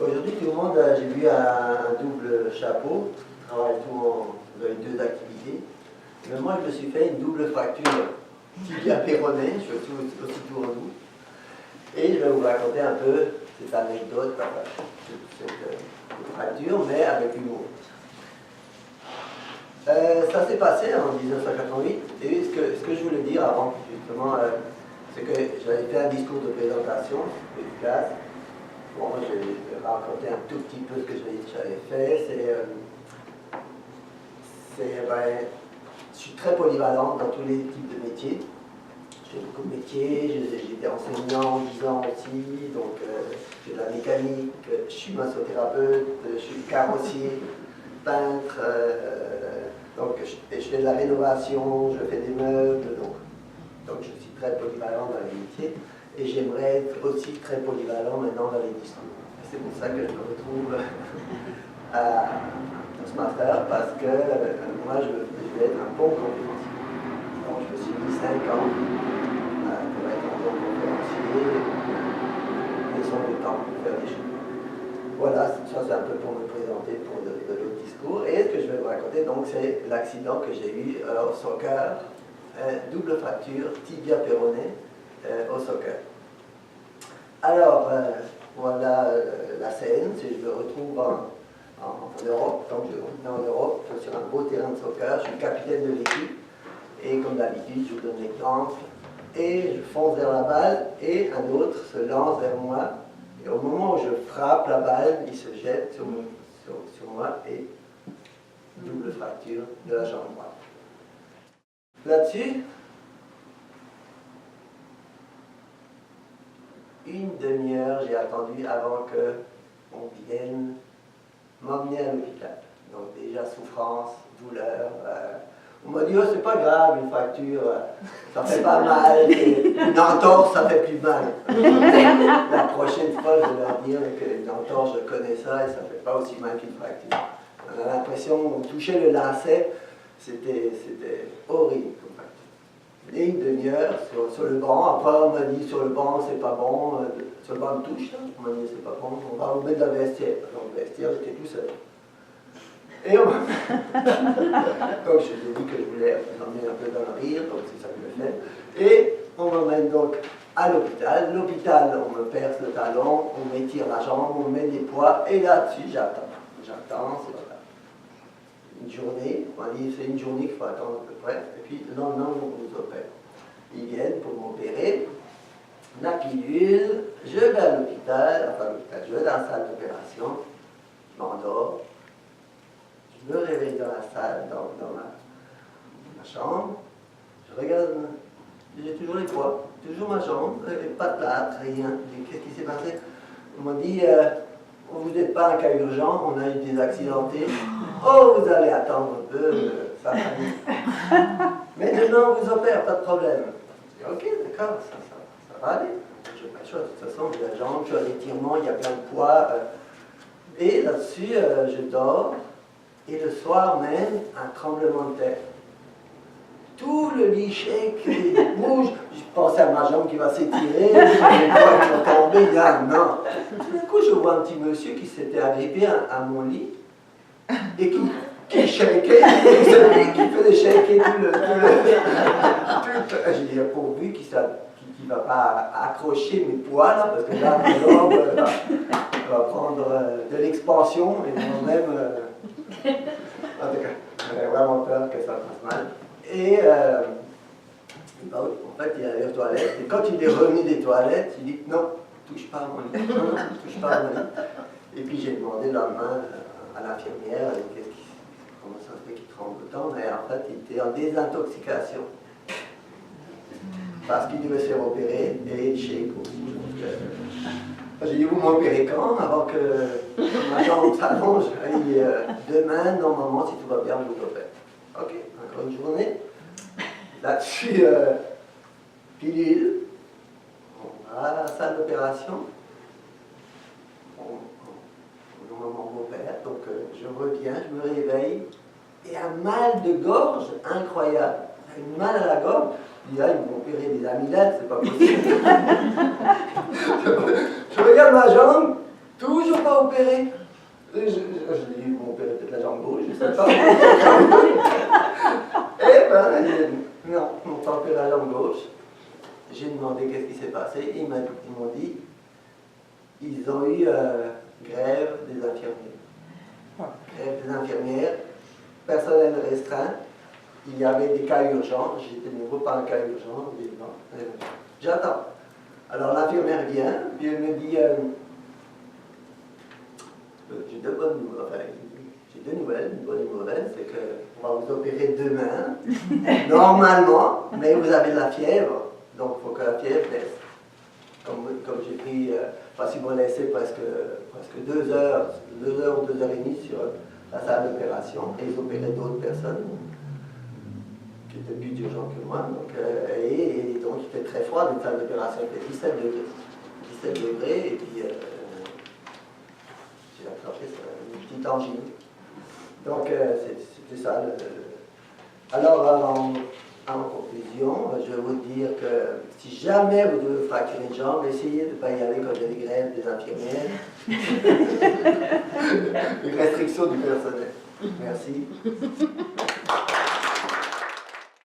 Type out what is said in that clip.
Aujourd'hui, tout le monde, j'ai vu un double chapeau, travaille avec deux activités. Mais moi, je me suis fait une double fracture tibia péroné, je suis aussi tout en doux. Et je vais vous raconter un peu cette anecdote, cette fracture, mais avec humour. Ça s'est passé en 1988, et ce que je voulais dire avant, justement, c'est que j'avais fait un discours de présentation efficace. Bon, moi, je vais raconter un tout petit peu ce que j'avais fait. Je suis très polyvalent dans tous les types de métiers. J'ai beaucoup de métiers, j'étais enseignant en 10 ans aussi, donc j'ai de la mécanique, je suis massothérapeute, je suis carrossier, peintre, donc je fais de la rénovation, je fais des meubles, donc je suis très polyvalent dans les métiers. Et j'aimerais être aussi très polyvalent maintenant dans les discours. C'est pour ça que je me retrouve à ce master, parce que moi, je vais être un bon conférencier. Donc, je me suis mis 5 ans pour être un bon conférencier, laissons le temps pour faire des choses. Voilà, ça c'est un peu pour me présenter pour de l'autre discours. Et ce que je vais vous raconter, donc, c'est l'accident que j'ai eu au soccer, double fracture, tibia péroné, au soccer. Alors, voilà la scène, je me retrouve en Europe, donc je reviens en Europe, sur un beau terrain de soccer, je suis capitaine de l'équipe, et comme d'habitude, je vous donne l'exemple, et je fonce vers la balle, et un autre se lance vers moi, et au moment où je frappe la balle, il se jette sur moi, et double fracture de la jambe droite. Là-dessus, une demi-heure, j'ai attendu avant qu'on vienne m'emmener à l'hôpital. Donc déjà souffrance, douleur. On m'a dit, oh, c'est pas grave, une fracture, ça fait pas mal. Une entorse, ça fait plus mal. La prochaine fois, je vais leur dire qu'une entorse, je connais ça et ça fait pas aussi mal qu'une fracture. On a l'impression, on touchait le lacet, c'était horrible. Et une demi-heure sur le banc. Après, on m'a dit sur le banc, c'est pas bon. Sur le banc de touche, là, on m'a dit c'est pas bon. On va vous mettre dans le vestiaire. Dans le vestiaire, j'étais tout seul. Et on m'a. Donc, je lui ai dit que je voulais m'emmener un peu dans le rire, donc c'est ça que je fais. Et on m'emmène donc à l'hôpital. L'hôpital, on me perce le talon, on m'étire la jambe, on me met des poids. Et là-dessus, j'attends. J'attends, c'est voilà. Une journée, on m'a dit c'est une journée qu'il faut attendre à peu près, et puis le lendemain on vous opère. Ils viennent pour m'opérer, la pilule, je vais à l'hôpital, je vais dans la salle d'opération, je m'endors, je me réveille dans la salle, dans ma chambre, je regarde, j'ai toujours les poids, toujours ma jambe, pas de plâtre, rien. Qu'est-ce qui s'est passé? On m'a dit, vous n'êtes pas un cas urgent, on a eu des accidentés. Oh, vous allez attendre un peu, ça va aller. Mais demain, on vous opère, pas de problème. Je dis, ok, d'accord, ça va aller. Je n'ai pas le choix, de toute façon, j'ai la jambe, j'ai un étirement, il y a plein de poids. Et là-dessus, je dors, et le soir même, un tremblement de terre. Tout le lit shake, bouge. Je pensais à ma jambe qui va s'étirer, les poids qui vont tomber, là, non. Tout d'un coup, je vois un petit monsieur qui s'était agrippé à mon lit, et qui shakeait, qui faisait shaker tout le j'ai dit, pourvu qu'il ne va pas accrocher mes poids là, parce que là, ma jambe va prendre de l'expansion, et moi-même, en tout cas, j'avais vraiment peur que ça fasse mal. Et en fait, il allait aux toilettes, et quand il est revenu des toilettes, il dit, non, touche pas à mon lit, non, touche pas à mon lit. Et puis j'ai demandé le lendemain à l'infirmière, comment ça se fait qu'il tremble autant, mais en fait il était en désintoxication. Parce qu'il devait se faire opérer et chez aussi. J'ai dit, vous m'opérez quand? Avant que ma jambe s'allonge. Demain, normalement, si tout va bien, je vous opère. Ok, encore une journée. Là-dessus, pilule. On va à la salle d'opération. On m'opère, donc je reviens, je me réveille, et un mal de gorge incroyable. Un mal à la gorge. Je dis, là, ils vont opérer des amygdales, c'est pas possible. Je regarde ma jambe, toujours pas opérer? Je lui ai dit, vous m'opérez peut-être la jambe gauche, je ne sais pas. Eh ben, non, ils m'ont pas opéré la jambe gauche. J'ai demandé qu'est-ce qui s'est passé. Ils m'ont dit, ils ont eu grève des infirmiers. Grève des infirmières, personnel restreint. Il y avait des cas urgents. J'étais de nouveau pas un cas urgent, évidemment. J'attends. Alors l'infirmière vient, puis elle me dit, j'ai deux bonnes nouvelles. Enfin, j'ai deux nouvelles. Une bonne et une mauvaise, c'est qu'on va vous opérer demain, normalement, mais vous avez de la fièvre, donc il faut que la fièvre baisse. Comme j'ai pris, parce qu'ils m'ont laissé presque 2 heures ou 2h30 sur la salle d'opération, et ils opéraient d'autres personnes qui étaient plus d'urgence que moi. Donc, et donc il fait très froid, une salle d'opération, il fait 17 degrés. 17 degrés, et puis j'ai attrapé une petite angine. Donc c'était ça. Alors, en conclusion, je vais vous dire que si jamais vous devez fracturer une jambe, essayez de ne pas y aller quand il y a des grèves des infirmières. Une restriction du personnel. Merci.